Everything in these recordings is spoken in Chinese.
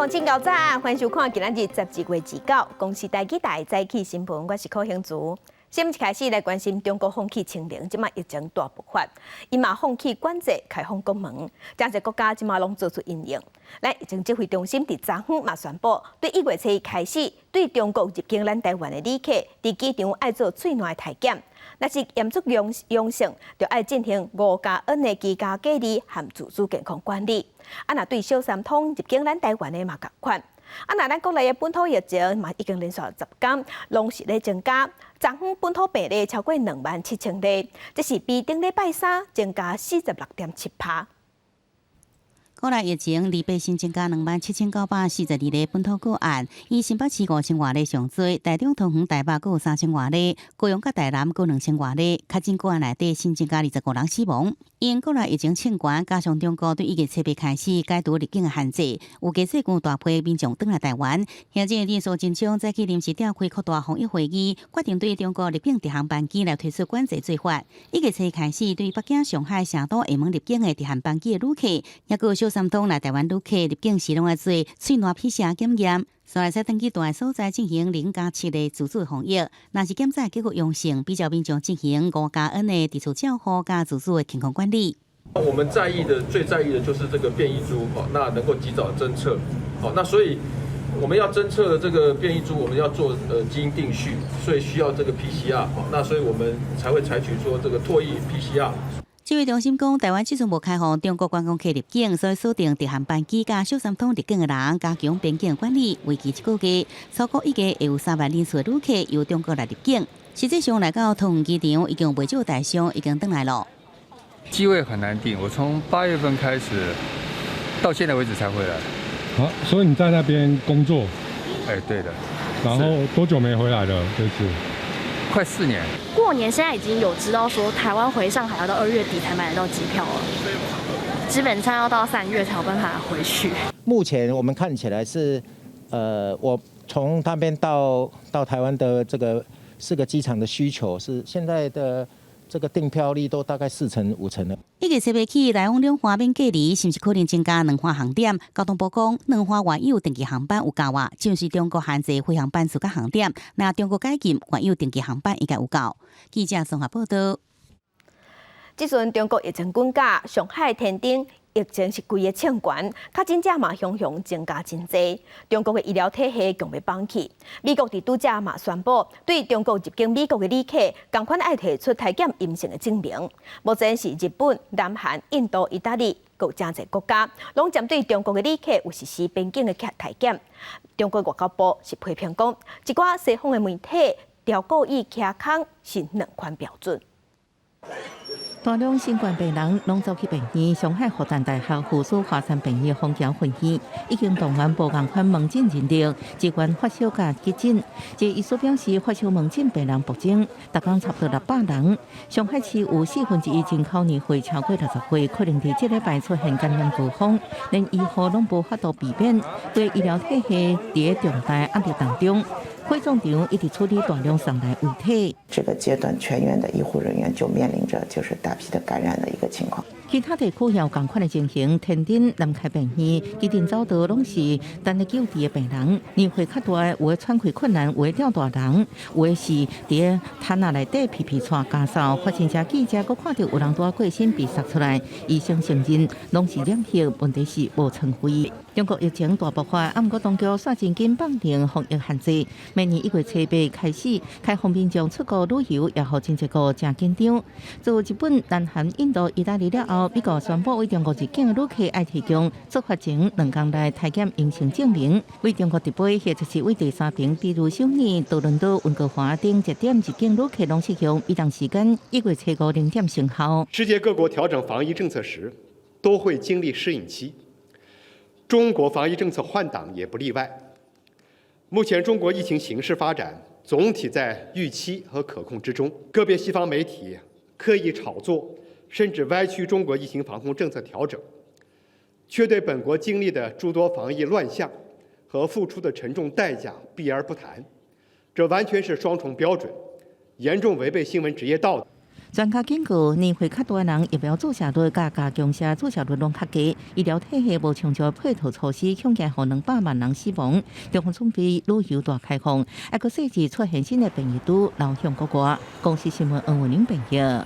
康警告站，欢迎收看今日12月29，公司台记台早起新闻，我是柯兴竹。新闻一开始来关心中国放弃清零，即卖疫情大爆发，伊嘛放弃管制开放国门，真侪国家即卖拢做出应应。咱疫情指挥中心伫昨昏嘛宣布，对1月7日开始，对中国入境咱台湾的旅客，伫机场爱做喙内体检，若是验出阳性，就爱进行5+N 的居家隔离和自主健康管理。若对小三通入境咱台湾的嘛共款。若咱国内的本土疫情嘛已经连续10天拢是咧增加，昨昏本土病例超过27000例，这是比顶礼拜3增加46.7%。国内疫情2倍新增加27942例本土个案，以新北市5000外例上多，台中、桃园、台北各有3000外例，高雄甲台南各2000外例。确诊个案内底新增加25人死亡。因国内疫情欠悬，加上中国对1月7日开始解除入境的限制，有加细大批民众返来台湾。行政院苏贞昌早起临时召开扩大防疫会议，决定对中国入境直航班机来推出管制做法。1月7日开始，对北京、上海、成都、厦门入境的直航班机的旅客，也有小三通来台湾旅客入境时，拢要做喙内PCR检验，所来使登记大的所在进行0+7的自主防疫。若是检测结果阳性，比较民众进行5+N 的自主照护加自主的健康管理。我们最在意的就是这个变异株，那能够及早侦测，那所以我们要侦测的这个变异株，我们要做基因定序，所以需要这个 PCR，那所以我们才会采取说这个唾液 PCR。指挥中心讲，台湾即阵无开放中国观光客入境，所以锁定直航班机甲小三通入境的人，加强边境管理。为期1个月，超过1个会有3万人次的旅客由中国来入境。实际上来到桃园机场，已经未少台商已经回来了。机位很难定，我从8月份开始，到现在为止才回来。好，所以你在那边工作？哎，对的。然后多久没回来了？这次？快4年。过年现在已经有知道说，台湾回上海要到2月底才买得到机票了，基本上要到3月才有办法回去。目前我们看起来是，我从那边到台湾的这个4个机场的需求是现在的这个订票率都大概4成5成了。1月7日起，来往两花免隔离，是不是可能增加两花航点？交通部讲，两花原有定期航班有够啊，就是中国限制飞航班数甲航点。那中国解禁，原有定期航班应该有够。记者综合报道。即阵中国疫情滚价，上海、天津疫情是规个欠悬，确诊者嘛汹汹增加真侪。中国的医疗体系强要放弃。美国伫拄则嘛宣布，对中国入境美国的旅客，同款爱提出体检阴性的证明。目前是日本、南韩、印度、意大利各真侪国家，拢针对中国的旅客有实施边境的体检。中国外交部是批评讲，一寡西方的媒体调故意卡空是两款标准。大量新冠病人拢走去病院，上海复旦大学附属华山病院风桥分院已经动员无共款门诊人力，支援发烧甲急诊。即医师表示，发烧门诊病人暴增，每天差不多600人。上海市有1/4人口年岁超过60岁，可能伫这礼拜出现感染高峰，连医护拢无法度避免，对医疗体系伫重大压力当中。会众场一直处理大量上来遗体。这个阶段，全院的医护人员就面临着就是大批的感染的一个情况。其他地区也有同款的情形，天津、南开病院、基定走道拢是等咧救治的病人，年岁较大，有的喘气困难，有的吊大人，有的是伫痰仔内底皮喘咳嗽。发生者记者佫看到有人拄过身被杀出来，医生承认拢是染疫，问题是无尘灰。中国疫情大爆发，不过当局煞真紧放定防疫限制，明年1月7日开始开放民众出国旅游，也互真侪个真紧张。自日本、南韩、印度、意大利了后，美国宣布为中国入境的旅客爱提供出发前2天内体检阴性证明。为中国直飞，或者是为第三名，比如首尔、多伦多、温哥华等节点入境旅客拢适用移动时间1月7日0点生效。世界各国调整防疫政策时，都会经历适应期。中国防疫政策换挡也不例外。目前中国疫情形势发展总体在预期和可控之中，个别西方媒体刻意炒作，甚至歪曲中国疫情防控政策调整，却对本国经历的诸多防疫乱象和付出的沉重代价避而不谈，这完全是双重标准，严重违背新闻职业道德。专家警告，年岁较大的人疫苗注射率甲加强剂注射率拢较低，医疗体系无充足配套措施，恐惊互200万人死亡。中方准备旅游大开放，还佫设置出现新的变异株，流向国外。公司新闻黄文玲报道。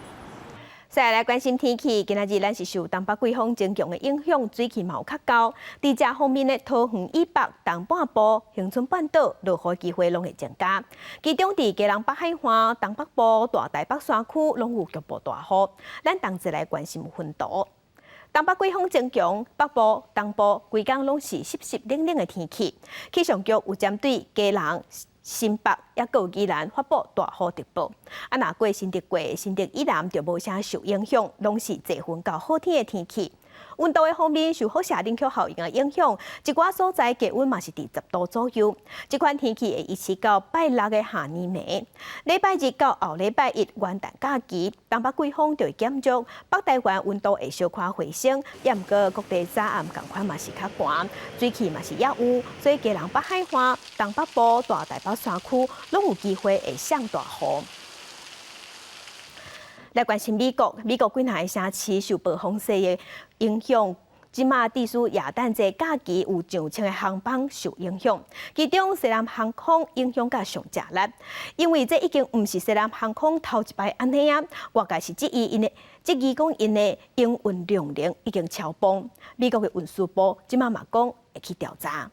再来关心天气，今仔日咱是受东北季风增强的影响，水气嘛有较高。伫这方面呢，桃园以北、东半部、恒春半岛落雨机会拢会增加。其中伫基隆北海岸、东北部、大台北山区拢有局部大雨。咱同齐来关心温度。东北季风增强，北部、东部规天拢是湿湿冷冷的天气。气象局有针对基隆、新北也有宜兰发布大雨特报，若过新竹以南就无啥受影响，拢是侪云到好天的天气。温度的方面，受辐射冷却效应的影响，一寡所在低温嘛是伫10度左右。这款天气会维持到拜6的下暝暝。礼拜日到后礼拜1元旦假期，东北季风就会减弱，北台湾温度会小可回升，也毋过各地早暗同款嘛是较寒，水汽嘛是也有，所以基隆北海岸、东北部、大台北山区拢有机会会上大雨。来关心美国几哪个城市受暴风雪的影响，即马地区耶诞节假期有上千个航班受影响，其中西南航空影响甲上食力，因为这已经毋是西南航空头一摆安尼啊，外界是质疑因的营运量能已经超崩。美国的运输部即马嘛讲会去调查。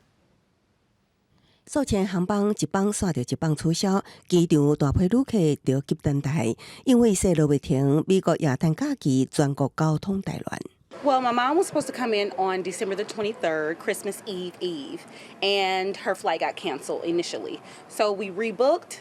数千航班一班煞着一班取消，机场大批旅客着急等待，因为雪落未停，美国耶诞假期全国交通大乱。Well, my mom was supposed to come in on December the 23rd, Christmas Eve, and her flight got canceled initially. So we rebooked,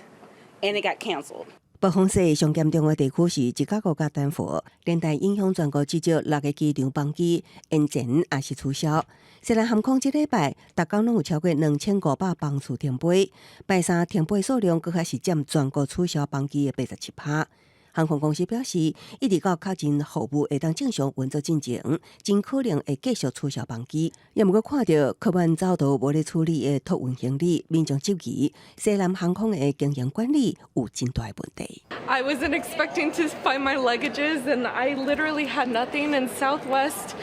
and it got canceled. 暴风雪上严重的地区是芝加哥甲丹佛，连带影响全国至少6个机场班机延前也是取消。西南航空这礼拜，逐天拢有超过2500班次停飞，拜三停飞数量佫较是占全国取消班机的87%。航空公司表示，一直到确认服务会当正常运作进前，真可能会继续取消班机。也毋过看到客运走道无咧处理的托运行李，民众质疑西南航空的经营管理有真大的问题。I wasn't expecting to find my luggages, and I literally had nothing. And Southwest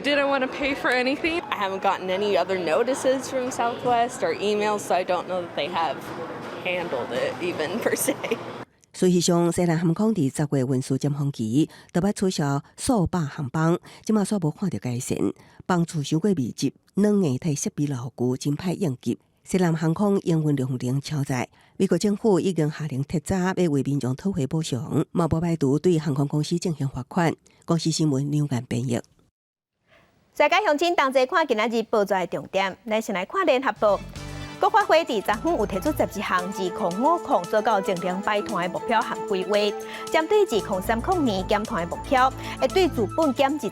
didn't want to pay for anything. I haven't gotten any other notices from Southwest or emails, so I don't know that they have handled it even per se. 事实上，西南航空伫10月运输尖峰期，就要取消数百航班，即马煞无看到改善，班次伤过密集，2硬体设备老旧，真歹应急。西南航空营运量能超载，美国政府已经下令特早要为民众讨回补偿，嘛无排除对航空公司进行罚款。公司新闻两岸编译。世界乡亲同齐看今仔日报纸的重点，咱先来看联合报。国发会伫昨昏有提出11项2050做到净零排碳的目标和规划，针对2030年减碳的目标，会对资本减20%，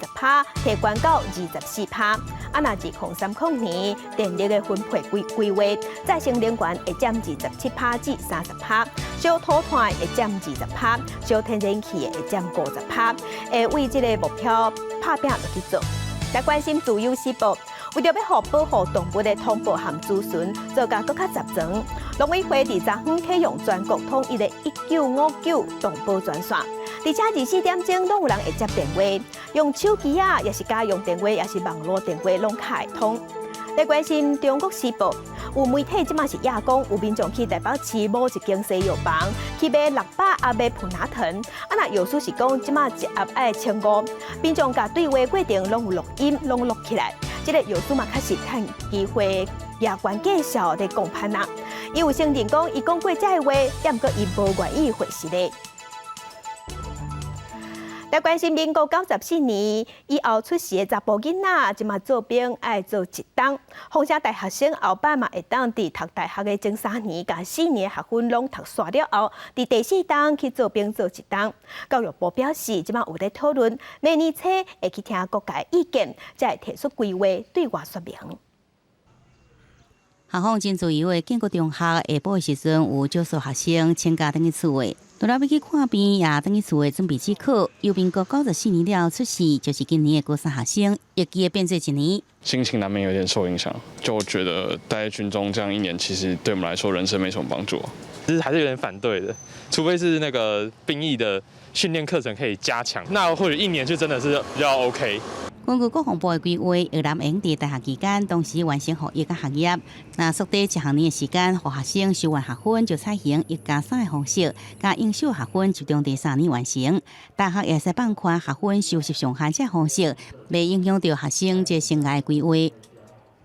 提悬到24%。若2030年电力的分配规划，再生能源会占27%至30%，小土炭会占20%，小天然气会占50%，会为这个目标拍拼落去做。来关心自由时报。为着要保护动物的通报和资讯，做甲更较集中。农委会伫昨昏启用全国统一的1959动保专线，而且24点钟拢有人会接电话，用手机啊，也是家用电话，也是网络电话，拢开通。来关心中国时报，有媒体即马是亚讲，有民众去台北市某一间西药房去买600盒的普拿疼，若药师是讲即马一盒爱1500，民众甲对话过程拢有录音，拢录起来。这个药师嘛，确实趁机会夜观介绍在讲判啊。伊有承认讲，伊讲过这个话，也毋过伊无愿意回实咧。来关心民国94年以后出世的查甫囡仔，即马做兵爱做一档。凤城大学生后摆嘛会当伫读大学的前3年、甲4年的学分拢读煞了后，伫第4档去做兵做一档。教育部表示，即马有咧讨论，明年初会去听各界意见，才会提出规划对外说明。校方真自由的建国中学下晡的时阵，有少数学生请假等去厝的。除了要去看病，也等于厝的准备指考。有民国94年了出世，就是今年的高三学生，役期也变做1年。心情难免有点受影响，就觉得待在军中这样1年，其实对我们来说人生没什么帮助。其实还是有点反对的，除非是那个兵役的训练课程可以加强，那或许1年就真的是比较 OK。根据国防部的规划，越南用在大学期间同时完成学业甲学业。那缩短1学年的时间，互学生修完学分就采用1+3的方式，甲应修学分集中第3年完成。大学也是放宽学分修习上限这方式，未影响到学生这生涯规划。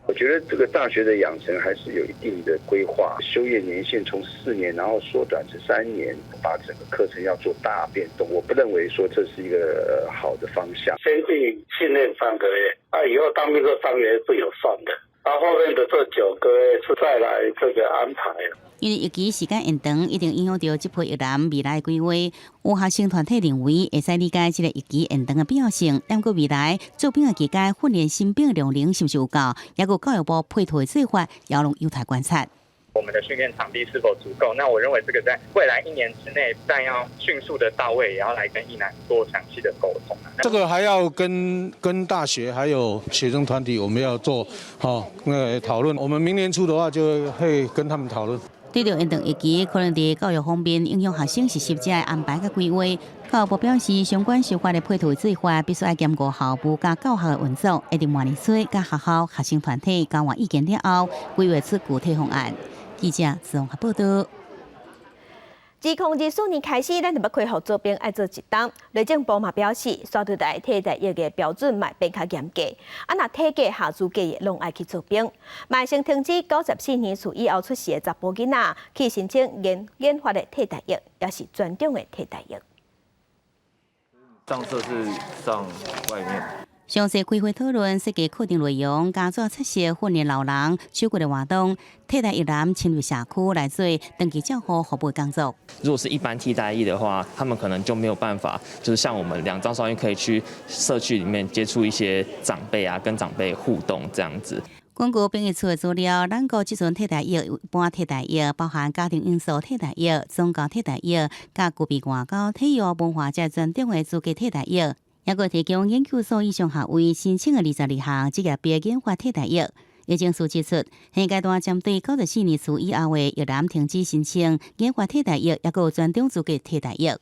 我觉得这个大学的养成还是有一定的规划，修业年限从4年，然后缩短至3年，把整个课程要做大变动。我不认为说这是一个好的方向。先进训练3个月，以后当兵这3个月是有算的，后面的这9个月是再来这个安排。因为役期时间延长，一定影响到这批越南未来规划。有学生团体认为，会使理解这个役期延长的必要性。不过未来做兵的期间训练新兵的量能是不是有够，也有教育部配套的做法，也有有待观察。我们的训练场地是否足够？那我认为这个在未来1年之内，不但要迅速的到位，也要来跟役男做详细的沟通。这个还要跟大学还有学生团体，我们要做讨论。我们明年初的话，就会跟他们讨论。对着延长役期，可能在教育方面影响学生实习者的安排甲规划。教育部表示，相关修法的配套做法，必须要兼顾校部甲教学的运作，一定模拟出甲学校、学生团体交换意见了后，规划出具体方案。记者自综合报道。自2024年开始，咱就要开放做兵爱做一档。内政部嘛表示，刷对台替代役的标准嘛变较严格，若体格下资格的拢爱去做兵。嘛先通知94年厝以后出世的查甫囡仔去申请研发的替代役，也是专种的替代役。上色是上外面。详细开会讨论设计课程内容，加做测试训练老人手骨的活动，替代役男侵入社区来做登记照护服务的工作。如果是一般替代役的话，他们可能就没有办法，就是像我们2张少运可以去社区里面接触一些长辈啊，跟长辈互动这样子。根据编译出的资料，咱国即阵替代役有一般替代役，包含家庭因素替代役、宗教替代役、甲具备外交、体育、文化这专种的资格替代役。也佮提供研究所以上学位申请的22项职业别研发替代役。疫情数指出，现阶段针对94年厝以后的越南停止申请研发替代役，也佮有专种资格替代役。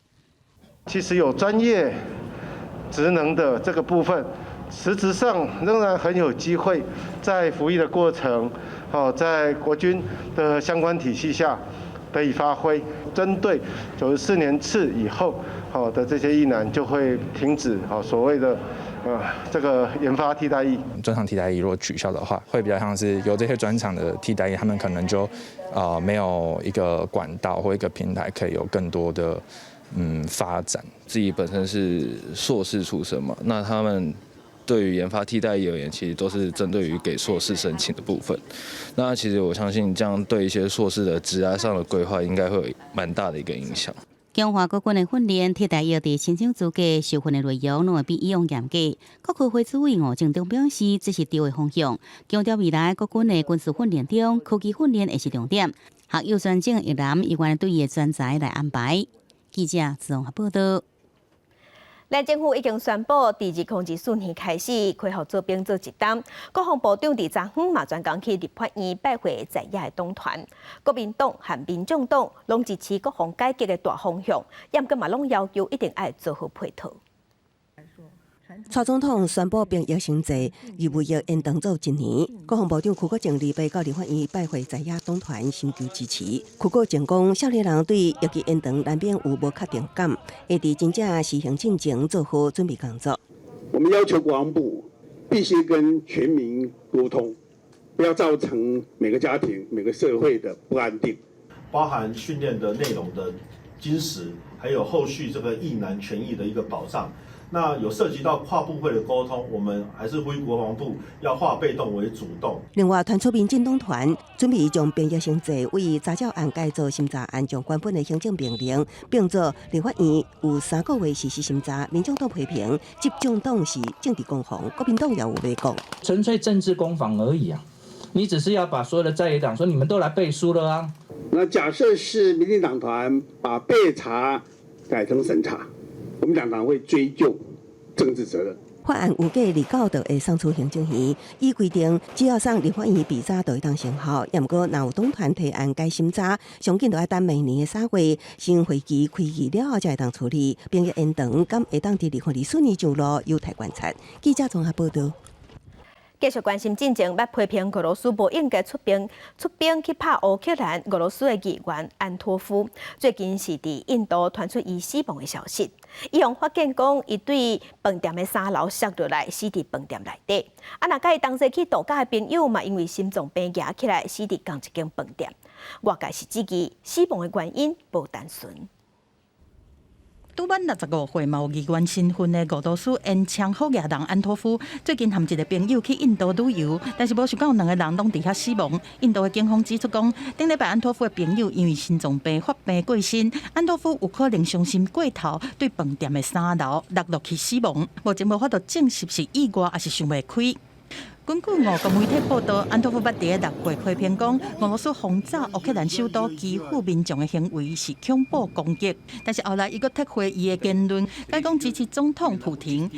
其实有专业职能的这个部分，实质上仍然很有机会在服役的过程，在国军的相关体系下得以发挥。针对94年次以后的这些役男就会停止所谓的这个研发替代役。专场替代役如果取消的话，会比较像是有这些专场的替代役，他们可能就没有一个管道或一个平台可以有更多的发展。自己本身是硕士出身嘛，那他们对于研发替代役而言，其实都是针对于给硕士申请的部分。那其实我相信，这样对一些硕士的职涯上的规划，应该会有蛮大的一个影响。强化国军的训练，替代役伫申请资格、受训的内容，拢会比以往严格。国开会主委吴正中表示，这是对的方向，强调未来国军的军事训练中，科技训练会是重点。学有专精的役男，依关对伊的专才来安排。记者自综合报道。咱政府已经宣布，自2024年开始开放做兵做一档。国防部长伫昨昏嘛专工去立法院拜会在野的党团，国民党和民众党拢支持国防改革的大方向，也毋过嘛拢要求一定要做好配套。蔡总统宣布兵役升级，义务役延长做1年。国防部长邱国正礼拜到立法院拜会在野党团，寻求支持。邱国正讲，少年人对役期延长难免有无确定感，会伫真正实行进前做好准备工作。我们要求国防部必须跟全民沟通，不要造成每个家庭、每个社会的不安定。包含训练的内容的精实，还有后续这个役男权益的一个保障。那有涉及到跨部会的沟通，我们还是呼吁国防部要化被动为主动。另外，团出民进党团准备将兵役升级为查照案改造审查案，将原本的行政命令并做立法院有3个月实施审查。民众党批评集中党是政治攻防，国民党也有在讲，纯粹政治攻防而已啊！你只是要把所有的在野党说你们都来背书了啊，那假设是民进党团把备查改成审查，我们两党会追究政治责任。法案预计29号会送出行政院，伊规定只要送立法院比早就会当生效。也毋过，若有党团提案改审早，上紧就要等明年3月新会期开议了后才会当处理，并且延长，敢会当伫立法院顺利上路，有待观察。记者综合报道。继续关心进程，要批评俄罗斯无应该出兵去拍乌克兰。俄罗斯的议员安托夫最近是伫印度传出伊死亡的消息。伊用发现讲，伊对饭店的3楼摔落来，死伫饭店内底。若甲伊同齐去度假的朋友嘛，因为心脏病压起来，死伫同一间饭店。外界是指其死亡的原因无单纯。拄满65岁、有议员身份的俄罗斯烟枪好野人安托夫，最近和一个朋友去印度旅游，但是无想到2个人拢伫遐死亡。印度的警方指出讲，顶礼拜安托夫的朋友因为心脏病发病过身，安托夫有可能伤心过头，对饭店的3楼落去死亡。目前无法度证实是意外还是想袂开。根据俄国媒体报道，安托夫捌伫6月批评讲，俄罗斯轰炸乌克兰首都基辅民众的行为是恐怖攻击。但是后来伊佫撤回伊的言论，改讲支持总统普廷。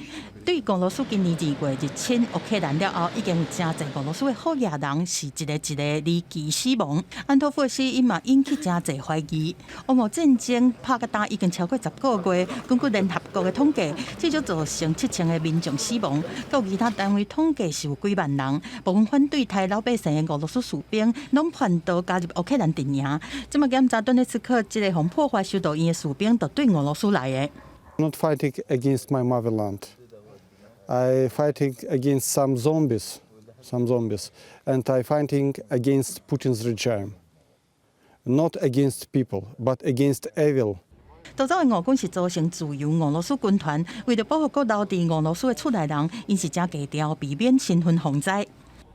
对俄罗斯今年2月入侵乌克兰了后，已经有真侪俄罗斯的好野人是一个离奇死亡。安托夫的死因嘛引起真侪怀疑。俄乌战争拍甲打已经超过10个月，根据联合国的统计，至少造成7000个民众死亡，到其他单位统计是有几万人。部分反对台老百姓的俄罗斯士兵，拢叛逃加入乌克兰阵营。这么检查顿涅茨克这个互破坏修道院的士兵，就对俄罗斯来的。Not fighting against my motherland. I fighting against some zombies, and I fighting against Putin's regime. Not against people, but against evil. 逃走的俄军是组成自由俄罗斯军团，为了保护各留伫俄罗斯的出来人，因是真低调，避免身份洪灾。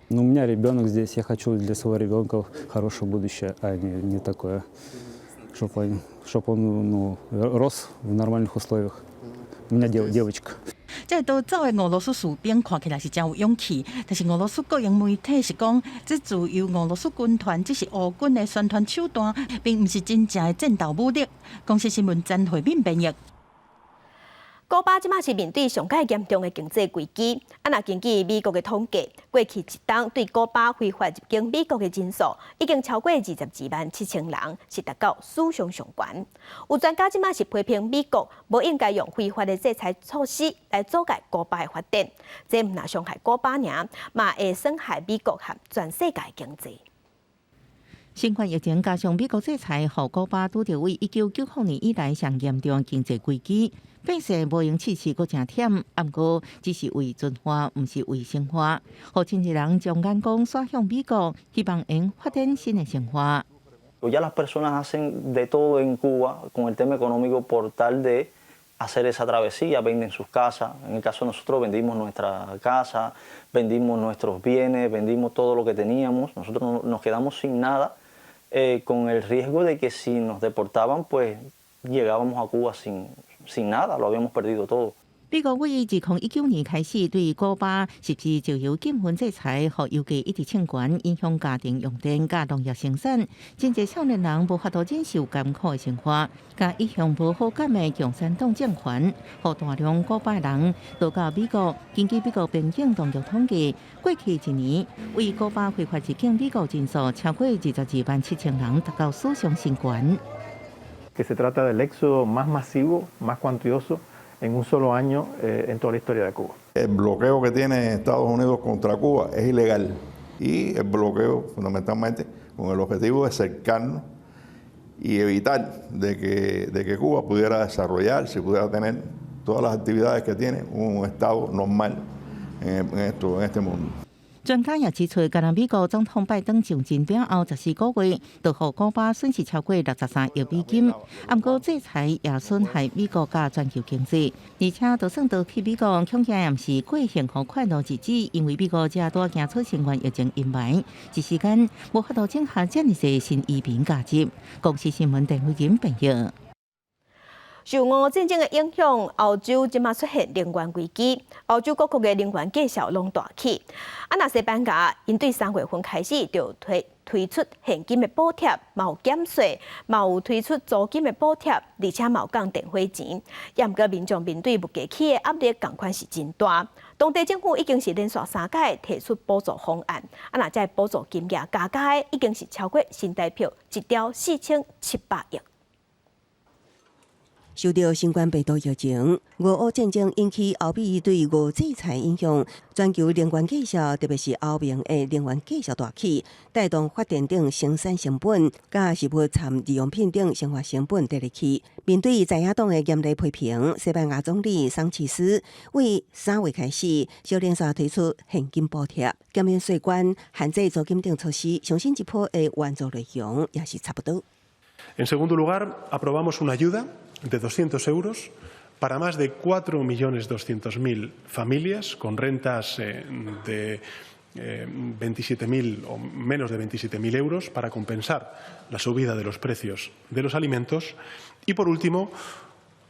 Ну, у меня ребенок здесь, я хочу для своего ребенка хорошее будущее, а не такое, чтобы он рос в нормальных условиях. У меня девочка. 这逃走的俄罗斯士兵看起来是真有勇气，但是俄罗斯国营媒体是讲，这自由俄罗斯军团只是俄军的宣传手段，并不是真正的战斗武力。公司新闻詹慧敏编译。古巴即马是面对上界严重的经济危机。若根据美国的统计，过去一冬对古巴非法入境美国的人数已经超过22.7万人，是达到史上上悬。有专家即马是批评美国无应该用非法的制裁措施来阻碍古巴的发展，这唔但伤害古巴尔，嘛会损害美国和全世界经济。新冠疫情加上美国制裁，互古巴拄着为1990年以来上严重的经济危机，变成无用试试阁真忝。不过，只是为存活，毋是为生活。互亲戚人将眼光刷向美国，希望能发展新的生活。Ya las personas hacen de todo en Cuba con el tema económico por tal de hacer esa travesía, venden sus casas. En el caso de nosotros vendimos nuestra casa, vendimos nuestros bienes, vendimos todo lo que teníamos. Nosotros nos quedamos sin nada. Con el riesgo de que si nos deportaban, pues llegábamos a Cuba sin nada, lo habíamos perdido todo. 美国为2019年开始对古巴实施石油禁运制裁，互油价一直抢悬，影响家庭用电、甲农业生产，真侪少年人无法度忍受艰苦的生活，甲一向无好感的共产党政权，互大量古巴人逃到美国。根据美国边境当局统计，过去一年为古巴非法入境美国人数超过22.7万人，达到史上新高。Que se trata del éxodo más masivo, más cuantioso en un solo año en toda la historia de Cuba. El bloqueo que tiene Estados Unidos contra Cuba es ilegal y el bloqueo fundamentalmente con el objetivo de cercarnos y evitar de que Cuba pudiera desarrollarse, pudiera tener todas las actividades que tiene un Estado normal en este mundo. 专家也指出，加上美国总统拜登上任了后14个月，就互古巴损失超过63亿美金。不过制裁也损害美国甲全球经济，而且就算逃去美国，恐惊也毋是过幸福快乐日子，因为美国正在行出新冠疫情阴霾，一时间无法度整合这么多新移民加入。公司新闻陈慧仁编译。受俄战争的影响，欧洲即马出现能源危机，欧洲各国的能源价格拢大起。若西班牙因对3月份开始就推出现金的补贴，嘛有减税，嘛有推出租金的补贴，而且嘛有降电费钱。也毋过民众面对物价起的压力，同款是真大。当地政府已经是连续3届提出补助方案，那这补助金额加起已经是超过新台币1兆4700亿。受到新冠病毒疫情、俄乌战争引起欧美对俄制裁影响，全球能源价格，特别是欧盟的能源价格大起，带动发电等生产成本、甲食物掺日用品等生活成本跌入去。面对在野党的严厉批评，西班牙总理桑切斯为3月开始就连续推出现金补贴、减免税关、限制租金等措施，相信这波的援助内容也是差不多。En segundo lugar, aprobamos una ayuda de 200 euros para más de 4.200.000 familias con rentas de 27.000 o menos de 27.000 euros para compensar la subida de los precios de los alimentos. Y, por último,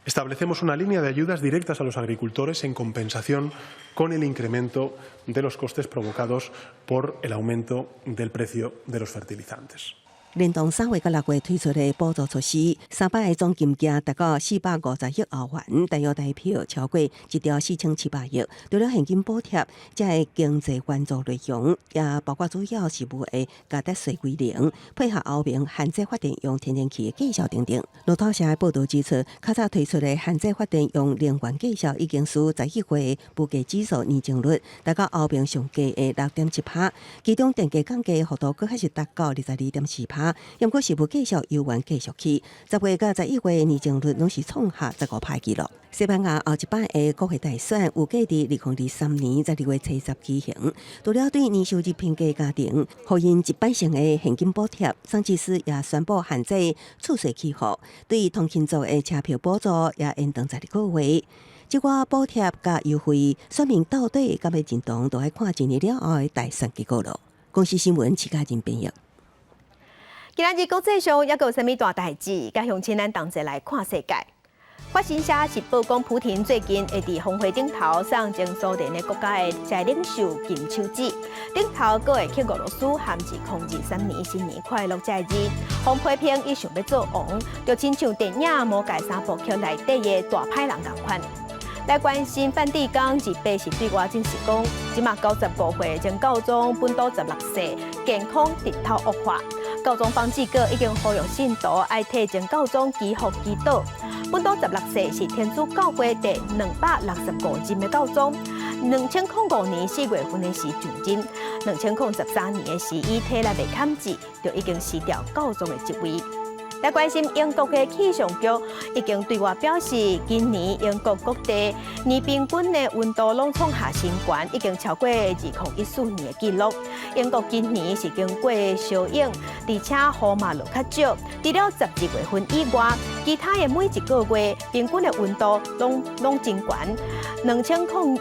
establecemos una línea de ayudas directas a los agricultores en compensación con el incremento de los costes provocados por el aumento del precio de los fertilizantes. 连同3月到6月推出的补助措施，300个总金额达到450亿欧元，大约代表超过1兆4700亿。除了现金补贴，这个经济援助内容也包括主要事务的加值税规定，配合欧盟限制发电用天然气的计效等等。路透社报道指出，较早推出的限制发电用能源计效已经使11月物价指数年增率达到欧盟上低的6.7%，其中电价降价幅度佫还是达到22.4%。不过，食物计数犹原继续起，10月到11月年增率拢是创下15%纪录。西班牙后一摆的国会大选预计伫2023年12月70举行。除了对年收入偏低家庭，予因100%的现金补贴，桑切斯也宣布限制储税期户，对通勤族的车票补助也延长12个月。这个补贴甲优惠说明到底敢要认同，都要看一年了后的大选结果了。公司新闻齐家人编译。今日国际上还有啥物大代志？甲乡亲咱同齐来看世界。法新社是报讲普廷最近会伫峰会顶头送前苏联的国家的在领袖金手指，顶头阁会去俄罗斯喊至2023年新年快乐节日。洪批评伊想要做王，就亲像电影《魔戒3部曲》内底的大歹人同款。来关心梵蒂冈一白是对外正式讲，即马95岁前教宗本笃16世健康直头恶化。教宗方济各已经呼吁信徒爱替前教宗祈福祈祷。本笃16世是天主教会第265任的教宗，2005年4月份的时上任，2013年的时以体力未堪治，就已经辞掉教宗的职位。来关心英国的气象局已经对外表示，今年英国各地年平均的温度拢创下新高，已经超过2014年的纪录。英国今年是经过小影，而且雨嘛落较少。除了12月份以外，其他的每一个月平均的温度拢真高。2022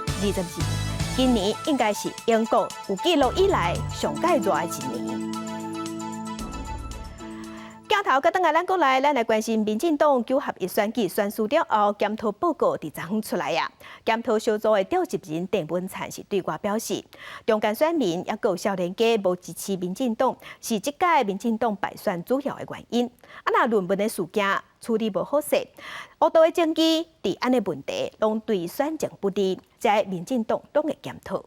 今年应该是英国有记录以来上介热的一年。镜头甲等下咱过来，咱来关心民进党9合1选举选输了后，检讨报告伫昨昏出来呀。检讨小组的召集人郑文灿是对外表示，中间选民也有少年家无支持民进党，是这届民进党败选主要的原因。若论文的事件处理无好势，乌道的证据伫安尼问题，拢对选情不利，在民进党拢会检讨。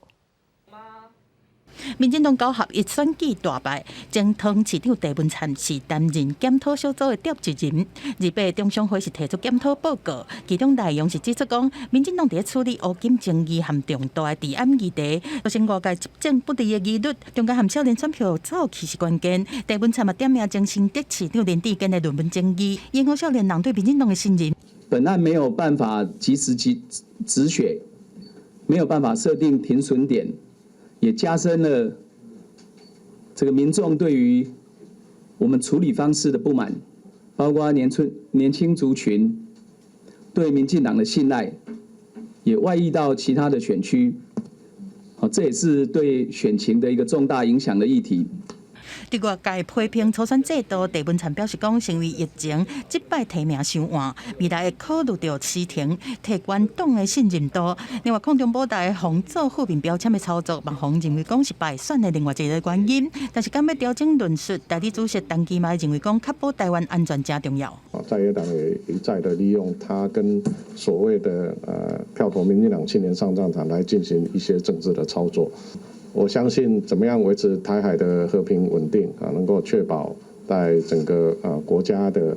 民进党9合1选举大败，前党市长郑文灿是担任检讨小组的召集人。28中常会是提出检讨报告，其中内容是指出讲，民进党伫处理乌金争议和重大的治安议题，造成外界执政不利的疑虑，中间和少年选票走去是关键。郑文灿嘛点名曾新德市长林志坚的论文争议，影响少年人对民进党的信任。本案没有办法及时止血，没有办法设定停损点。也加深了这个民众对于我们处理方式的不满，包括年轻族群对民进党的信赖，也外溢到其他的选区，这也是对选情的一个重大影响的议题。伫外界批评初选制度，郑文灿表示讲，成为疫情即摆提名伤晚，未来会考虑到辞呈，提悬党的信任度。另外，抗中保台防做负面标签的操作，网红认为讲是败选的另外一个原因。但是，敢要调整论述，代理主席陈其迈认为讲，确保台湾安全真重要。在野党也一再的利用他跟所谓的票投民进党青年上战场来进行一些政治的操作。我相信怎么样维持台海的和平稳定能够确保在整个国家的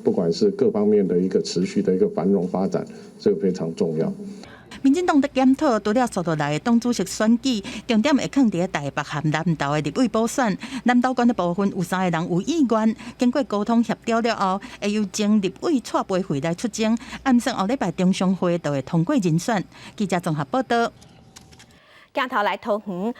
不管是各方面的一个持续的一个繁荣发展，这个非常重要。民进党在检讨除了速度来的党主席选举，重点会放在台北和南投的立委补选。南投县的部分有3个人有意愿，经过沟通协调了后，会由前立委蔡培慧来出征，暗算后礼拜中常会就会通过人选。记者综合报道。镜头来桃园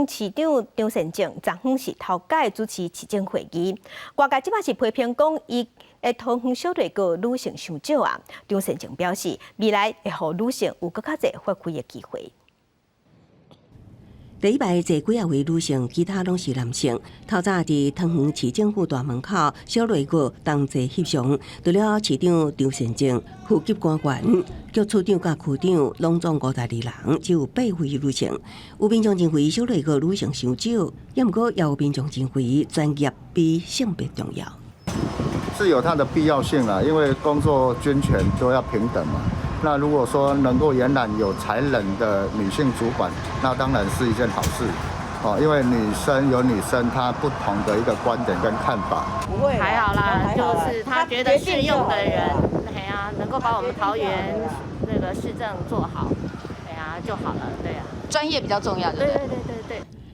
市长张善政昨昏是头届主持市政会议，外界即摆是批评讲伊的桃园小队个女性伤少啊。张善政表示，未来会予女性有更较侪发挥的机会。第一排坐几啊位女性，其他拢是男性。透早伫桃园市政府大门口，小内阁同齐翕相。除了市长张善政、副级官员、局处长甲区长，拢总52人，只有8位女性。有民众认为小内阁女性伤少，也毋过也有民众认为专业比性别重要。是有它的必要性啦，因为工作均权都要平等嘛。那如果说能够延揽有才能的女性主管，那当然是一件好事，因为女生有女生她不同的一个观点跟看法。不会，还好啦，就是他觉得适用的人，能够把我们桃园那个市政做好，就好了，对啊，专业比较重要，对。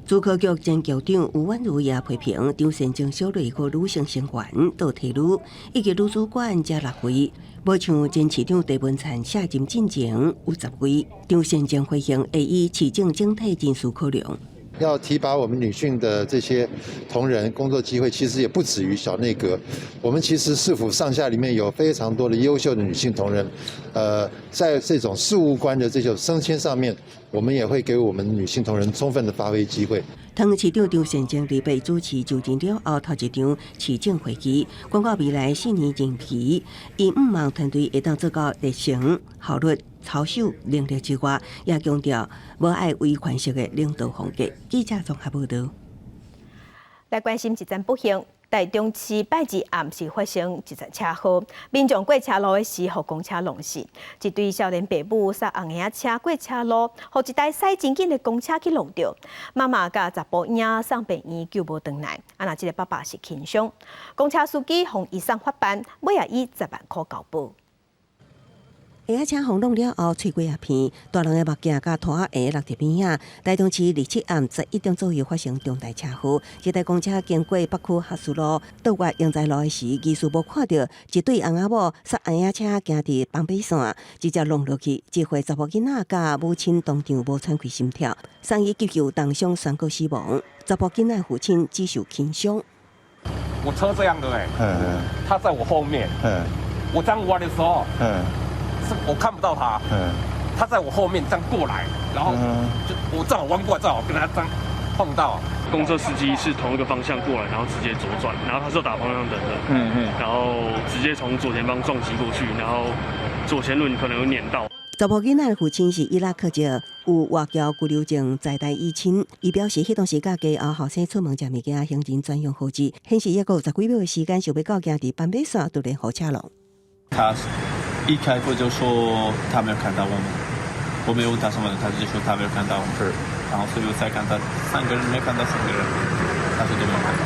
主科局前局长吴婉如也批评张善政小内阁女性成员倒退女，以及女主管才6位，无像前市长郑文灿下任进前有10位。张善政回应会以市政整体人数考量。要提拔我们女性的这些同仁，工作机会其实也不止于小内阁。我们其实市府上下里面有非常多的优秀的女性同仁，在这种事务官的这种升迁上面，我们也会给我们女性同仁充分的发挥机会。桃园市长张善政礼拜主持就任了后头一场市政会议，广告未来4年任期，伊毋望团队会当做到热情、效率、操守、能力之外，也强调无爱违反式的领导风格。记者综合报道。来关心一件不幸，台中市拜二暗时发生一场车祸，民众过车路的时，互公车弄死。一对少年爸母杀红眼车过车路，互一台驶真紧的公车去弄着。妈妈甲查甫囝送病院救无回来，那这个爸爸是轻伤。公车司机向医生发办，尾也以10万块交保。下车轰弄了后，喙骨也片，大人的目镜甲拖鞋落伫边仔。台中市27暗11点左右发生重大车祸，一台公车经过北区学士路倒越英才路的时，技术无看到一对翁仔某刹红眼车行伫旁边线，直接弄落去。一岁查甫囡仔甲母亲当场无喘气心跳，送医急救当伤宣告死亡。查甫囡仔父亲只受轻伤。我车这样的他在我后面，我这样弯的时候，我看不到他，他在我后面这样过来，然后就我正好弯过来，正好跟他这样碰到。公车司机是同一个方向过来，然后直接左转，然后他是打方向灯的，然后直接从左前方撞击过去，然后左前轮可能有碾到。查甫囡仔的父亲是伊拉克籍，有外交居留证在台依亲。伊表示，迄当时甲家后生出门食物件，行人专用号志，显示还有10几秒的时间，想要到行伫板尾线，突然后车龙。他一开口就说他没有看到我们，我没有问他什么，他就说他没有看到我们，然后所以我才看到3个人没看到4个人，他说都没有看到。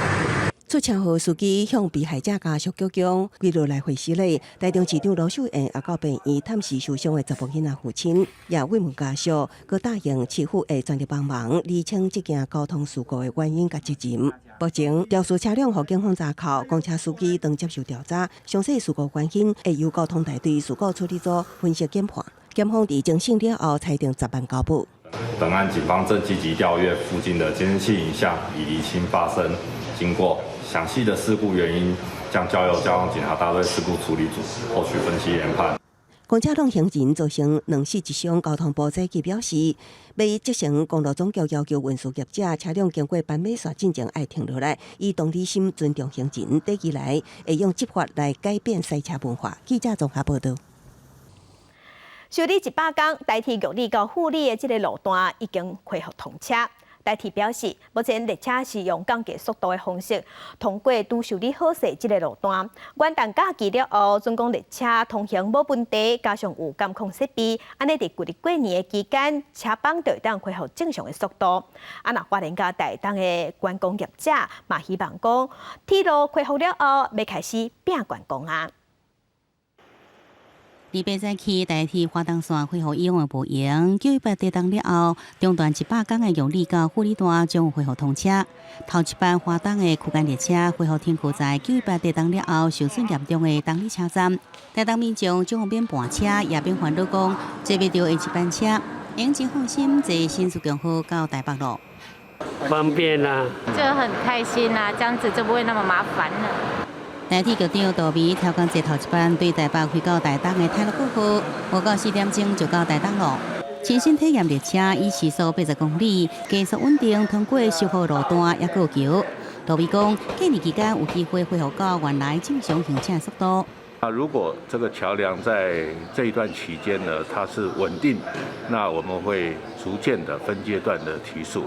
出车祸司机向被害者家属鞠躬，跪落来回施礼。台中市长罗秀燕也到病院探视受伤的查甫囡仔父亲，也慰问家属，佮答应市府会全力帮忙厘清这件交通事故的原因甲责任。目前，肇事车辆互警方查扣，公车司机当接受调查，详细事故原因会由交通大队事故处理组分析检判。检方伫侦讯了后裁定10万交保。本案警方正积极调阅附近的监视器影像，以厘清发生经过。详细的事故原因将交由交通警察大队事故处理组后续分析研判。公车通行人造成2死1伤，交通部早起表示，要执行公路总局要求运输业者车辆经过斑马线进前爱停落来，以同理心尊重行人。第二来，会用执法来改变塞车文化。记者综合报道。修理100天，台铁玉里到富里的这个路段已经恢复通车。台铁表示，目前列车是用降低速度的方式通过拄修理好势这个路段。元旦假期了后，总共列车通行无问题，加上有监控设备，安尼伫旧日过年的期间，车帮就会当恢复正常的速度。若花莲甲台东的观光业者嘛，希望讲铁路恢复了后，要开始拼观光啊。28早起，台铁花东线恢复以往的无营，9月8日登了后，中段100天的玉里到富里段将恢复通车。头一班花东的区间列车恢复停靠在9月8日登了后受损严重的东里车站。台东民众将免盘车，也免烦恼讲坐不到下一班车，因真放心坐新竹共和到台北路。方便啦，就很开心啦，这样子就不会那么麻烦了。台铁局长杜美调工坐头一班对台北开到台东的泰鲁过后，不到4点钟就到台东路。亲身体验列车以时速80公里，加速稳定通过修复路段也过桥。杜美讲，过年期间有机会恢复到原来正常行车速度。如果这个桥梁在这一段期间呢，它是稳定，那我们会逐渐的分阶段的提速。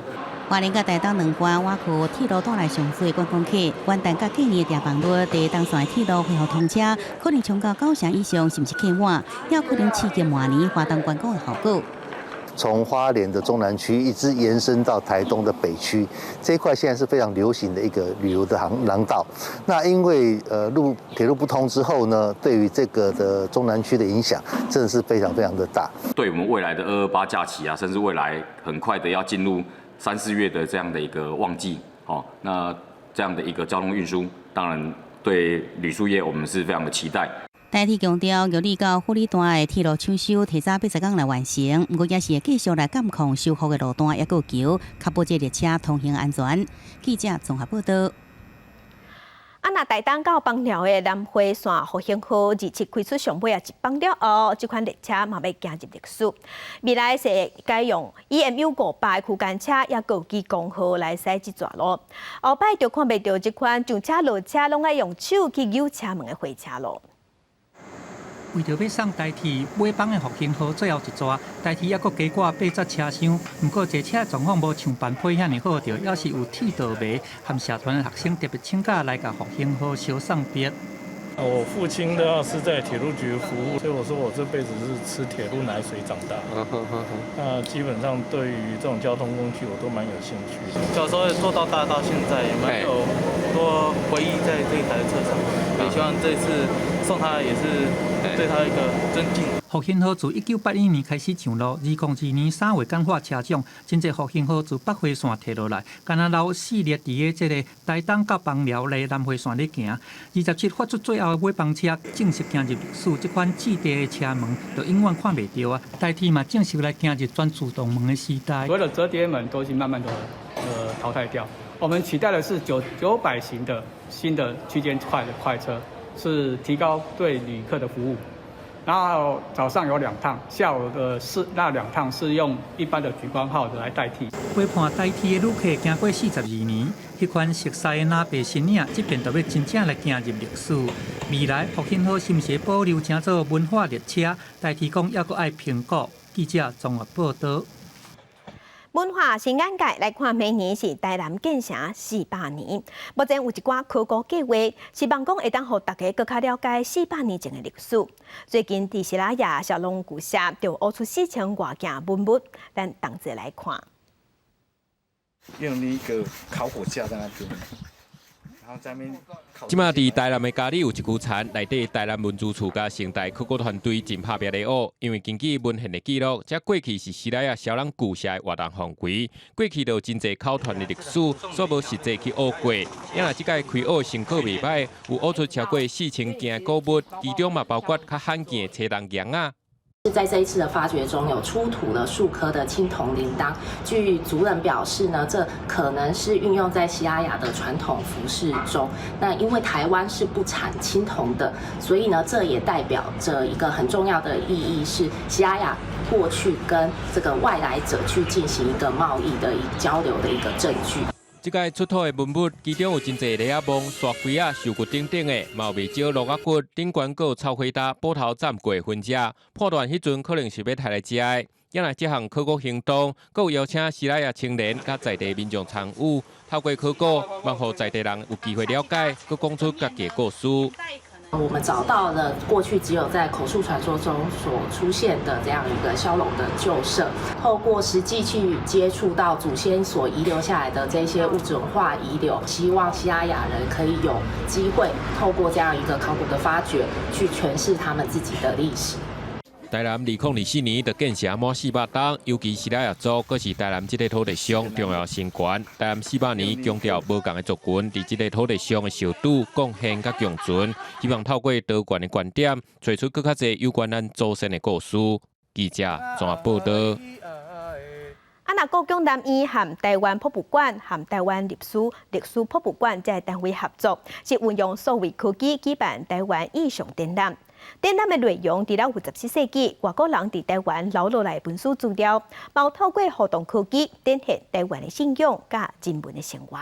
花莲甲台东2关挖区铁路带来上水的观光客，元旦甲过年的订房率，第东线铁路恢复通车，可能冲到9成以上，甚至客满，也可能刺激明年花东观光的效果。从花莲的中南区一直延伸到台东的北区，这一块现在是非常流行的一个旅游的廊道。那因为铁路不通之后呢，对于这个的中南区的影响真的是非常非常的大。对我们未来的228假期啊，甚至未来很快的要进入3、4月的这样的一个旺季，那这样的一个交通运输，当然对旅宿业我们是非常的期待。台铁强调，玉里到富里段的铁路抢修提早80天来完成，不过也是会继续来监控修复的路段也过桥，确保这列车通行安全。记者综合报道。若台东到枋寮的南回线复兴号27开出上尾1班了后，这款列车嘛要加入历史。未来是会改用 EMU500区间车，也有机公号来驶这段路。后摆就看袂到这款上车落车拢爱用手去扭车门的回车路。为着要送台铁尾班的复兴号最后一逝，台铁还阁加挂8节车厢。不过坐车状况无像班配遐尼好，着也是有铁道迷和社团的学生特别请假来甲复兴号小送别。我父亲的话是在铁路局服务，所以我说我这辈子是吃铁路奶水长大。那基本上对于这种交通工具我都蛮有兴趣的。小时候做到大到现在，也蛮有多回忆在这一台车上。也希望这次送他也是对他一个尊敬。复兴号自1981年开始上路，2002年3月简化车种，真侪复兴号自北回线摕落来，敢若留4列伫个这个台东到枋寮的南回线咧行。27发出最后的尾班车，正式行入历史。这款质地的车门，就永远看袂到啊！台铁嘛，正式来行入全自动门的时代。所有的折叠门都已经慢慢的淘汰掉。我们取代的是900型的新的区间快车，是提高对旅客的服务。然后早上有2趟，下午的那2趟是用一般的莒光号来代替。陪伴台铁的旅客经过42年，迄款熟悉的南北身影，这边就要真正来行入历史。未来复兴号是毋是保留成做文化列车？台铁讲还阁爱评估。记者综合报道。文化新眼界来看，明年是台南建成400年。目前有一寡考古计划，希望讲会当互大家更加了解400年前的历史。最近伫西拉雅小龙古社就挖出4000外件文物，咱同齐来看。用一个考古架在那边。即马伫台南的家里有一区田，内底台南文资处甲城大考古团队真拍拼咧学，因为根据文献的记录，这过去是西拉雅小人旧社的活动范围，过去就真侪考团的历史，所无实际去学过。因若即届开学成果袂歹，有挖出超过4000件古物，其中嘛包括较罕见的车动羊啊。在这一次的发掘中，有出土了数颗的青铜铃铛。据族人表示呢，这可能是运用在西拉雅的传统服饰中。那因为台湾是不产青铜的，所以呢，这也代表着一个很重要的意义，是西拉雅过去跟这个外来者去进行一个贸易的交流的一个证据。这届出土的文物，其中有真侪螺仔瓮、刷灰啊、手骨等等的，嘛有未少鹿仔骨、顶管还有臭灰搭、补头蘸过分食，判断迄阵可能是要摕来食的。因来这项考古行动，还有邀请西拉雅青年甲在地民众参与，透过考古，望互在地人有机会了解，佮讲出家己的故事。我们找到了过去只有在口述传说中所出现的这样一个骁龙的旧舍，透过实际去接触到祖先所遗留下来的这些物质文化遗留，希望西拉雅人可以有机会透过这样一个考古的发掘，去诠释他们自己的历史。台南2024年就建成满400档，尤其西拉雅族，阁是台南这个土地上重要成员。台南400年强调无共的族群伫这个土地上的受拄、贡献甲共存，希望透过多元的观点，找出更较侪有关咱祖先的故事。记者怎报道？若高雄南医和台湾博物馆和台湾历史博物馆这单位合作，是运用数位科技举办台湾意象展览。展览的内容除了57世纪外国人伫台湾留落来的文书资料，包透过互动科技展现台湾的信仰甲人文的生活。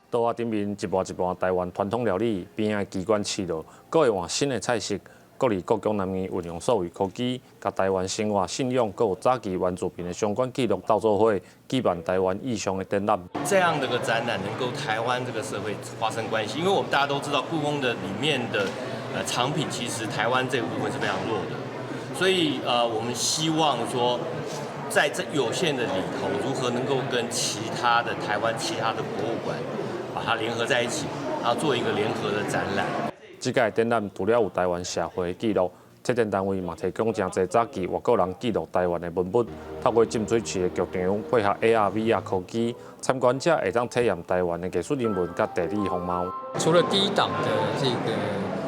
桌仔顶面一盘一盘台湾传统料理，边仔机关刺落，各会换新的菜式。各伫高雄南面运用数位科技，甲台湾生活信仰，各有早期原住民的相关记录斗做伙，举办台湾意象的展览。这样的个展览能够台湾这个社会发生关系，因为我们大家都知道，故宫的里面的藏品，其实台湾这个部分是非常弱的，所以我们希望说，在这有限的里头，如何能够跟其他的台湾其他的博物馆把它联合在一起，然后做一个联合的展览。这届展览除了有台湾社会记录，策展单位嘛提供真侪早期外国人记录台湾的文物，透过浸水池的剧场配合 AR、VR 科技，参观者会当体验台湾的艺术人文甲地理风貌。除了第一档的这个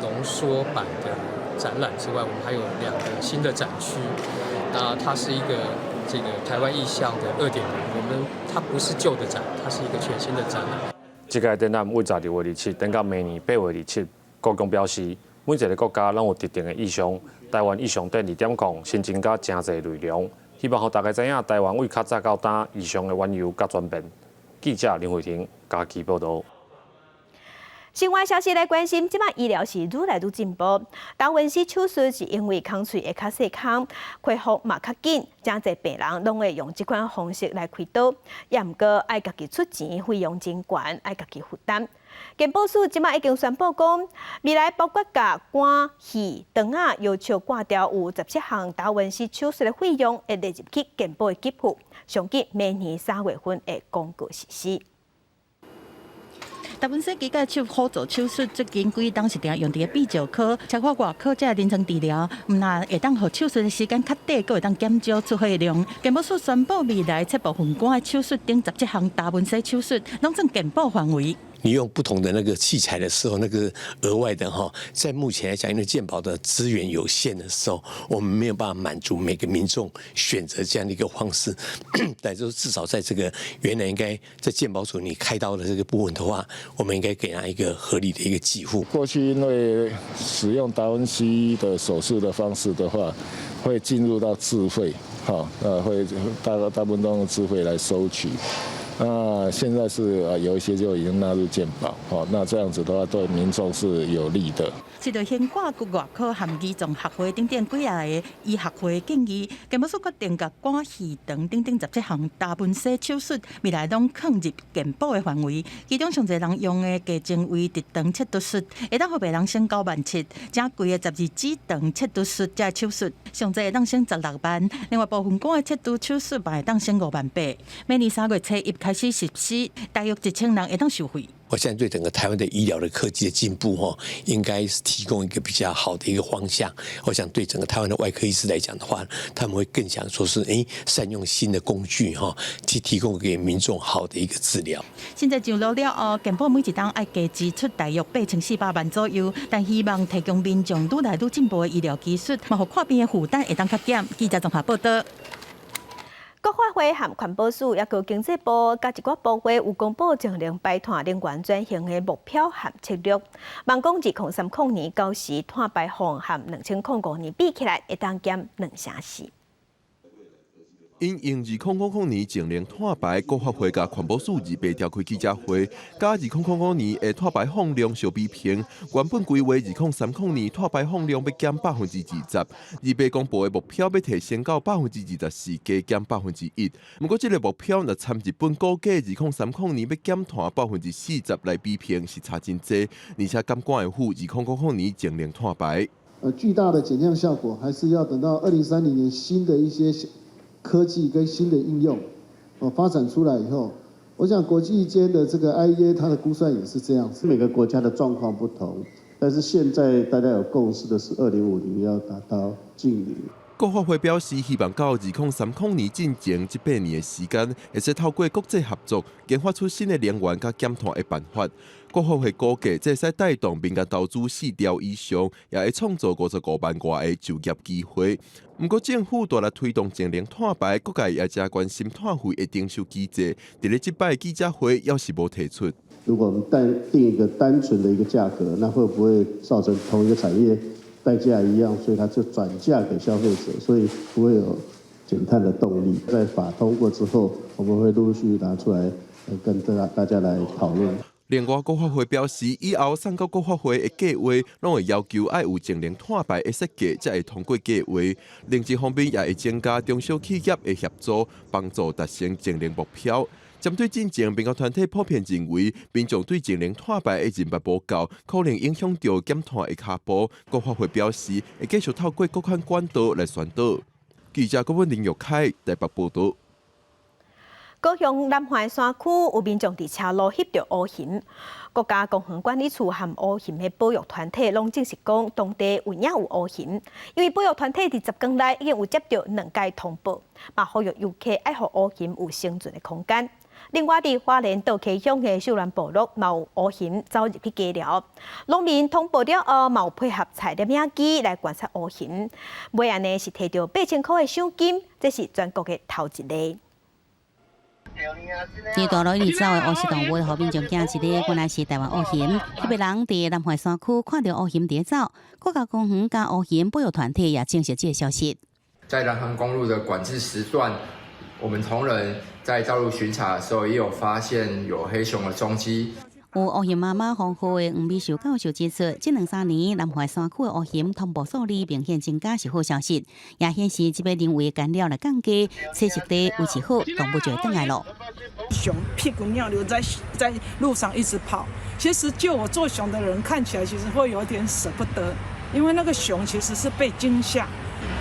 浓缩版的展览之外，我们还有2个新的展区。那它是一个这个台湾意象的2.0，它不是旧的展，它是一个全新的展览。这届展览为16月27等到明年8月27。高雄表示，每一个国家拢有特定的意象，台湾意象展2.0新增加真侪内容，希望让大家知影台湾为较早到今意象的缘由甲转变。记者林慧婷家己报道。新闻消息来关心，即摆医疗是愈来愈进步。达文西手术是因为空喙会较细孔，恢复嘛较紧，真侪病人拢会用这款方式来开刀，也毋过爱家己出钱，费用真悬，爱家己负担。健保署即摆已经宣布讲，未来包括甲肝、肺、肠啊，要求挂掉有17项达文西手术的费用，会列入去健保的给付，上计明年3月份会公告实施。达文西机械手辅助手术最近几当是定用伫个必照科，超过外科这临床治疗，那会当互手术的时间较短，阁会当减少出费量。健保署宣布，未来7部分肝的手术等17项达文西手术，拢算健保范围。你用不同的那个器材的时候，那个额外的在目前来讲，因为健保的资源有限的时候，我们没有办法满足每个民众选择这样的一个方式。但是至少在这个原来应该在健保署你开刀的这个部分的话，我们应该给他一个合理的一个给付。过去因为使用达文西的手术的方式的话，会进入到自费，会大部分都用自费来收取。那现在是有一些就已经纳入健保，那这样子的话对民众是有利的。随着现挂及外科和医综学会等几啊个医学会建议，健保署决定甲肝、肺、肠等17项达文西手术，未来拢放入健保的范围。其中上侪人用的加精微直肠切除术，会当互病人省97000；正贵的12指肠切除术这手术，上侪会当省16万。另外部分肝的切除手术嘛会当省5万8。明年3月7日开始实施，大约1000人会当受惠。我现在对整个台湾的医疗的科技的进步应该是提供一个比较好的一个方向。我想对整个台湾的外科医师来讲的话，他们会更想说是善用新的工具去提供给民众好的一个治疗。现在上路了健保每一档要加支出大约8400万左右，但希望提供民众愈来愈进步的医疗技术，嘛，互看病的负担会当较减。记者综合报道。国发会和环保署也佮经济部甲一寡部会有公布净零排碳能源转型的目标和策略。望讲2030年到时碳排放和2005年比起来，会当减2成4。因应2000年净零碳排，国发会甲环保署28召开记者会，甲2005年的碳排放量相比拼，原本规划2030年碳排放量要减20%，而被公布的目标要提升到24%，加减1%。不过，这个目标若参日本估计2030年要减碳40%来比拼，是差真多，而且敢管会赴2005年净零碳排。巨大的减量效果，还是要等到2030年新的一些科技跟新的应用发展出来以后，我想国际间的这个 IEA 它的估算也是这样子，每个国家的状况不同，但是现在大家有共识的是2050年要达到净零。国发会表示，希望到2030年进前18年的时间，会使透过国际合作，研发出新的能源甲减碳的办法。国发会估计，这使带动民间投资4兆以上，也会创造55万外的就业机会。不过，政府大力推动净零碳排，各界也真关心碳费的征收机制。伫咧这摆记者会，要是无提出。如果我们定一个单纯的一个价格，那会不会造成同一个产业代价一样，所以它就转嫁给消费者，所以不会有减碳的动力。在法通过之后，我们会陆续拿出来跟大家来讨论。另外，国发会表示，以后送到国发会的计划，拢会要求要有净零碳排的设计，才会通过计划。另一方面，也会增加中小企业的协助，帮助达成净零目标。针对进前，民间团体普遍认为，民众对净零碳排的认识不够，可能影响到减碳的脚步。国发会表示，会继续透过各项管道来宣导。记者郭文林、玉凯台北报道。高雄南环山区有民众伫车路翕到乌熊，国家公园管理处和乌熊的保育团体拢证实讲，当地有影有乌熊，因为保育团体伫10天内已经有接到2届通报，嘛呼吁游客爱互乌熊有生存的空间。另外，伫花莲道溪乡的秀兰部落，嘛有乌熊走入去鸡寮，农民通报了后，嘛有配合采摄影机来观察乌熊，尾安尼是摕到8000块的赏金，这是全国的头一例。伫大路一直走的乌石动物，互民众惊一个，原来是台湾乌熊。特别人伫南环山区看到乌熊伫走，国家公园甲乌熊保育团体也证实这个消息。在南横公路的管制时段，我们同仁在道路巡查的时候，也有发现有黑熊的踪迹。有乌熊妈妈黄浩的黄美秀教授指出，这2-3年南环山区的乌熊通报数字明显增加是好消息，也显示这边人为干扰来降低，栖息地维持好，动物就会回来了。熊屁股尿流在路上一直跑，其实就我做熊的人看起来，其实会有点舍不得，因为那个熊其实是被惊吓。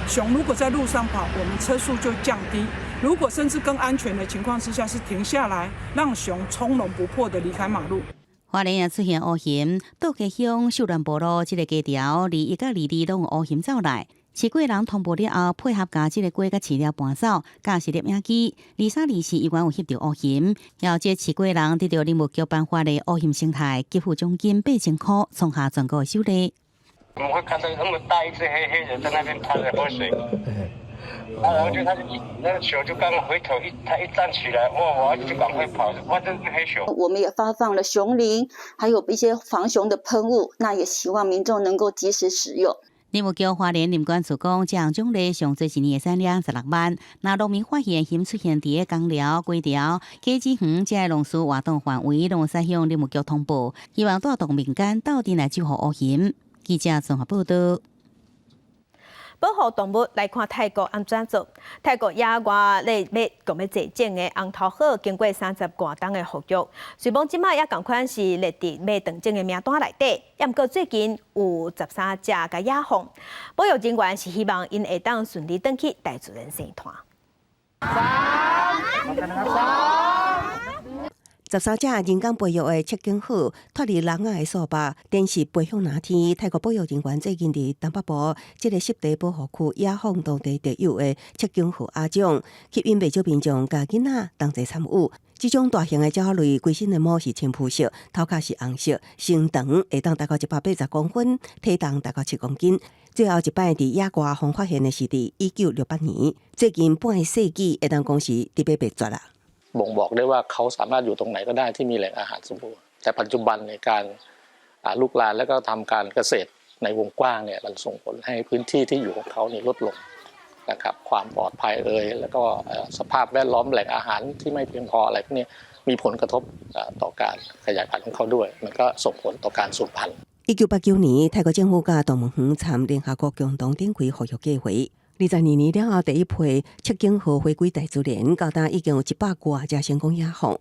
熊如果在路上跑，我们车速就降低。如果甚至更安全的情况之下，是停下来，让熊从容不迫地离开马路。花莲也出现乌熊，道溪乡秀兰部落这个街条，21甲22拢有乌熊走来。市过人通报了后，配合甲这个鸡甲饲料搬走，加摄影机。23、24依然有翕到乌熊，要这市过人得到林务局颁发的乌熊生态给付奖金8000块，创下全国首例。我们会看到那么大一只黑的在那边趴着喝水。然后就他就那个熊就刚刚回头他一站起来，哇！我就赶快跑，哇！这是黑熊。我们也发放了熊铃，还有一些防熊的喷雾，那也希望民众能够及时使用。林务局花莲林管处讲，这项奖励上最一年的产量16万。那农民发现熊出现伫个公寮、龟寮、鸡子园这个农事活动范围，拢使向林务局通报，希望带动民间到底来救护乌熊。记者综合报道。保护动物来看泰国安怎做？泰国野外咧要坐整的红头鹤，经过30多天的服育，虽讲即摆也同款是列伫要断种的名单内底，也毋过最近有13只甲野放。保育人员是希望因会当顺利转去大自然生态。13只人工培育的赤颈虎脱离人牙的扫把，电视飞向哪天？泰国保育人员最近伫东北部这个湿地保护区野放当地特有的赤颈虎阿种，吸引不少民众甲囡仔同齐参与。这种大型的鸟类，规身的毛是浅肤色，头壳是红色，身长会当达到180公分，体重达到7公斤。最后一摆伫野外方发现的是伫1968年，最近半世纪会当讲是特别灭绝啦。บ่งบอกได้ว่าเขาสามารถอยู่ตรงไหนก็ได้ที่มีแหล่งอาหารสมบูรณ์แต่ปัจจุบันในการลุกลามและก็ทำการเกษตรในวงกว้างเนี่ยมันส่งผลให้พื้นที่ที่อยู่ของเขานี่ลดลงนะครับความปลอดภัยแล้วก็สภาพแวดล้อมแหล่งอาหารที่ไม่เพียงพออะไรพวกนี้มีผลกระทบต่อการขยายพันธุ์ของเขาด้วยมันก็ส่งผลต่อการสูญพันธุ์1989年，泰国政府甲动物园参联合国共同展开保育计划。22年了后，第一批赤颈虎回归大自然，到达已经有100多只成功野放。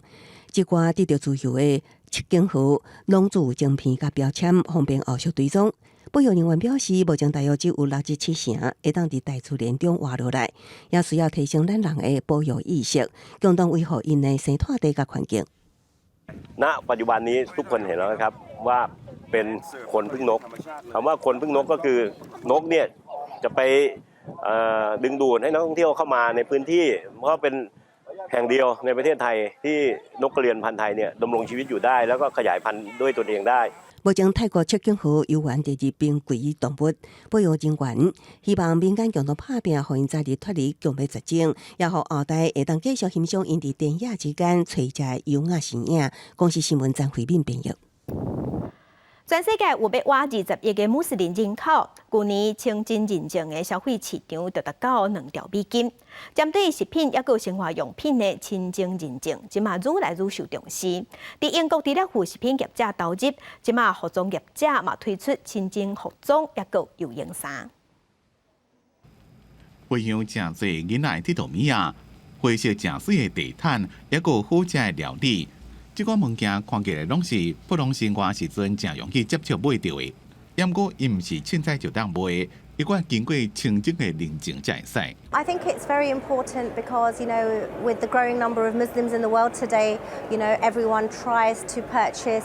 这寡得到自由的赤颈虎，拢具有晶片甲标签，方便后续追踪。保育人员表示，目前大约只有67%会当伫大自然中活落来，也需要提升咱人的保育意识，共同维护因的生态地甲环境。ณปัจจุบันนี้ทุกคนเห็นแล้วนะครับว่าเป็นคนพึ่งนกคำว่าคนพึ่งนกก็คือนกเนี่ยจะไปดึงดูดให้นักท่องเที่ยวเข้ามาในพื้นที่เพราะเป็นแห่งเดียวในประเทศไทยที่นกกระเรียนพันธุ์ไทยเนี่ยดำรงชีวิตอยู่ได้แล้วก็ขยายพันธุ์ด้วยตนเองได้目前泰国赤颈虎游玩第2濒危动物，保育人员希望民间共同拍拼，让因早日脱离强迫绝种，也让后代会当继续欣赏因伫田野之间找食优雅身影。公司新闻张惠敏编译。全世界有120亿个穆斯林人口，去年清真认证的消费市场就达到2兆美金。针对食品也有生活用品的清真认证，即马愈来愈受重视。伫英国，除了副食品业者投入，即马服装业者嘛推出清真服装，也有有用衫。回乡真济囡仔佚佗物啊，花色真水的地毯，也有好食的料理。这款物件看起来拢是普通生活时阵正容易接触买到的，不过伊毋是凊彩就当买的，伊管经过清真的认证才会使。I think it's very important because, with the growing number of Muslims in the world today, everyone tries to purchase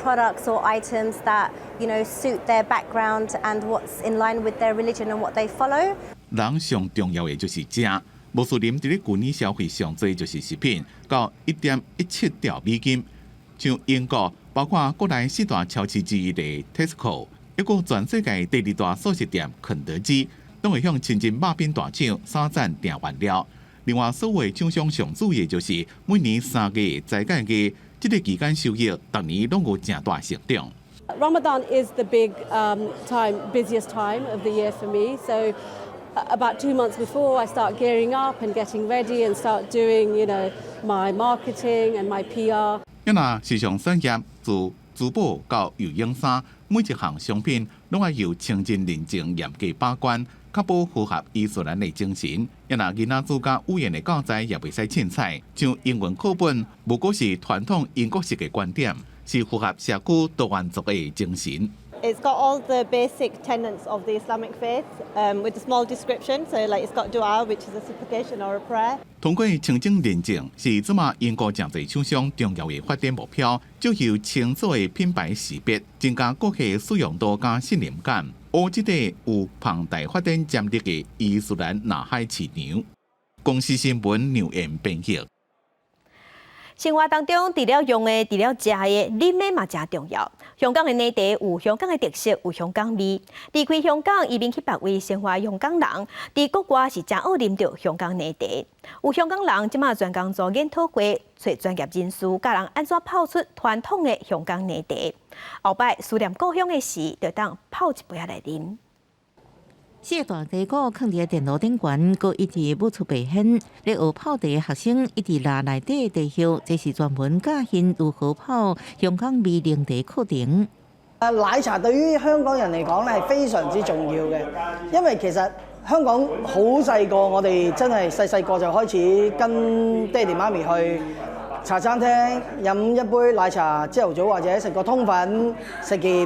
products or items that, suit their background and what's in line with their religion and what they follow. 人上重要的就是食。穆斯林伫咧去年消费上侪就是食品，到1.17兆美金。像英国，包括国内4大超市之一的 Tesco， 一个全世界第2大素食店肯德基，拢会向清真肉品大厂三赞订原料。另外，所有厂商上注意的就是每年3月斋戒月，这个期间收益逐年拢有正大成长。Ramadan is the busiest time of the year for me. So about 2 months before, I start gearing up and getting ready and start doing, my marketing and my PR. 因那时尚产业自珠宝到有用衫，每一项商品拢要由清真认证严格把关，确保符合伊斯兰的精神。因那囡仔自家语言的教材也袂使凊彩，像英文课本，无过是传统英国式的观点，是符合社区多元族的精神。It's got all the basic tenets of the Islamic faith with a small description. So, it's got dua, which is a supplication or a prayer. 通过清真认证是即马英国真济厂商重要的发展目标，就有清楚的品牌识别，增加顾客使用度加信任感。学这个有庞大发展潜力的伊斯兰南海市场。公司新闻牛言编译。生活当中，除了用的，除了食的，啉的嘛真重要。香港的内地有香港的特色，有香港味。离开香港，移民去别位生活香港人，伫国外是真好啉到香港内地。有香港人即马专工做研讨会，找专业人士教人安怎泡出传统的香港内地。后摆思念故乡的事，就当泡一杯来啉。四大茶果放伫电脑顶悬，佮一直舞出白烟。咧学泡茶的学生一直拿内底的茶叶，这是专门教因如何泡香港味浓茶课程。奶茶對於香港人嚟講咧係非常之重要嘅，因為其實香港好細個，我哋真係細個就開始跟爹哋媽咪去茶餐廳飲一杯奶茶，朝頭早或者食個通粉，食件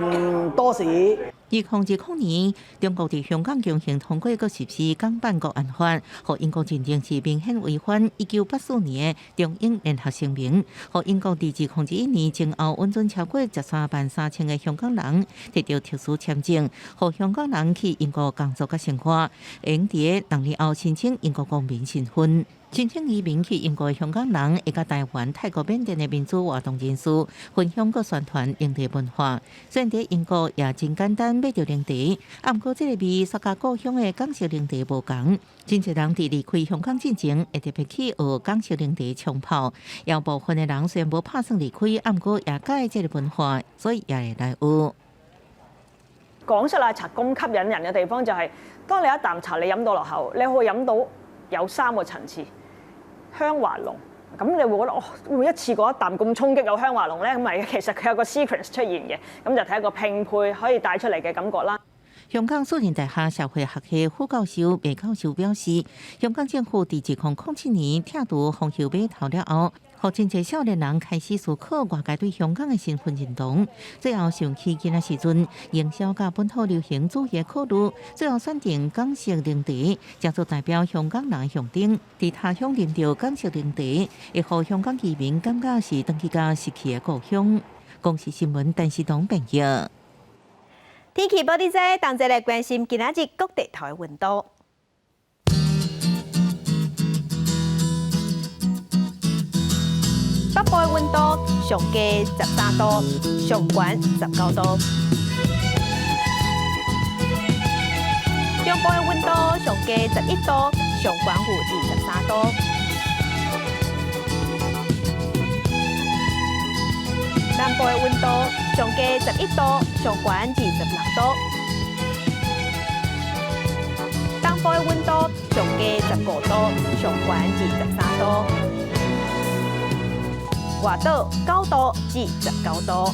多士。2010年，中国伫香港强行通过个实施港版国安法，和英国认定是明显违反1984年的中英联合声明，和英国伫2011年前后允准超过133000个香港人摕到特殊签证，和香港人去英国工作甲生活，用伫2年后申请英国公民身份。申请移民去英国的香港人，会甲台湾、泰国、缅甸的民主活动人士分享佮宣传营地文化。虽然伫英国也真简单买到营地，啊，毋过这个味煞甲故乡的港式营地无同。真侪人伫离开香港之前，会特别去学港式营地冲泡。有部分的人虽然无打算离开，啊，毋過也介這個文化，所以也會來學。港式奶茶咁吸引人嘅地方就係、當你一啖茶你飲到落口，你可以飲到有3個層次。香華濃，咁你會覺得會唔會一次過一啖咁衝擊有香華濃咧？咁咪其實佢有個 sequence 出現嘅，咁就睇一個拼配可以帶出嚟嘅感覺啦。香港樹仁大學社會學系副教授魏教授表示，香港政府伫2007年拆除紅袖碼頭了後，互真濟少年人開始思考外界對香港嘅身份認同。最後上期間嘅時陣，營銷甲本土流行主義考慮，最後選定港式零茶，將做代表香港人象徵。伫他鄉認到港式零茶，會互香港居民感覺是登記甲失去嘅故鄉。公視新聞陳時東報道。天氣報道者，同齊來關心今仔日各地頭嘅溫度。北部嘅溫度上低13度，上懸19度；中部嘅溫度上低11度，上懸23度；南部嘅溫度上低11度，上懸26度；東部嘅溫度上低15度，上懸23度；外島9度至19度。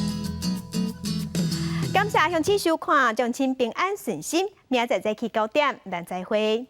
感謝向次收看，將親平安順心，明仔載去9點，咱再會。